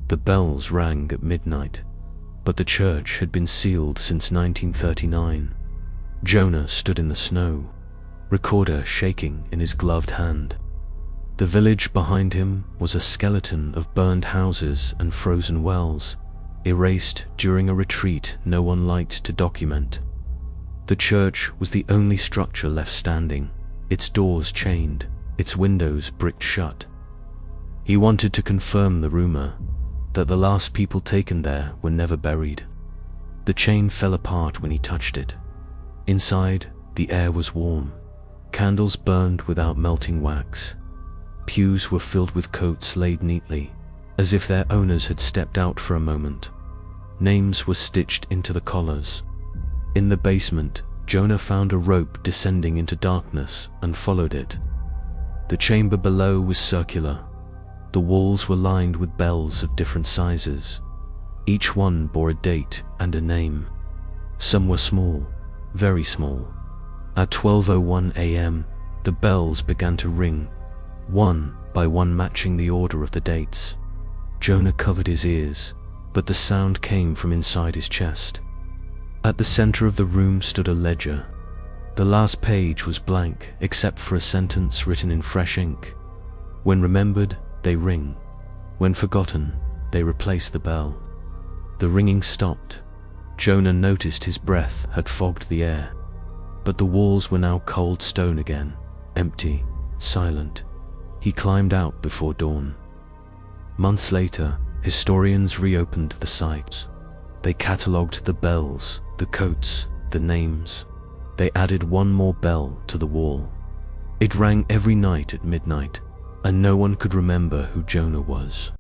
The bells rang at midnight, but the church had been sealed since 1939. Jonah stood in the snow, recorder shaking in his gloved hand. The village behind him was a skeleton of burned houses and frozen wells, erased during a retreat no one liked to document. The church was the only structure left standing, its doors chained, its windows bricked shut. He wanted to confirm the rumor that the last people taken there were never buried. The chain fell apart when he touched it. Inside, the air was warm. Candles burned without melting wax. Pews were filled with coats laid neatly, as if their owners had stepped out for a moment. Names were stitched into the collars. In the basement, Jonah found a rope descending into darkness and followed it. The chamber below was circular. The walls were lined with bells of different sizes. Each one bore a date and a name. Some were small, very small. At 12:01 a.m., the bells began to ring, one by one matching the order of the dates. Jonah covered his ears, but the sound came from inside his chest. At the center of the room stood a ledger. The last page was blank except for a sentence written in fresh ink. When remembered, they ring. When forgotten, they replace the bell. The ringing stopped. Jonah noticed his breath had fogged the air, but the walls were now cold stone again, empty, silent. He climbed out before dawn. Months later, historians reopened the site. They catalogued the bells, the coats, the names. They added one more bell to the wall. It rang every night at midnight, and no one could remember who Jonah was.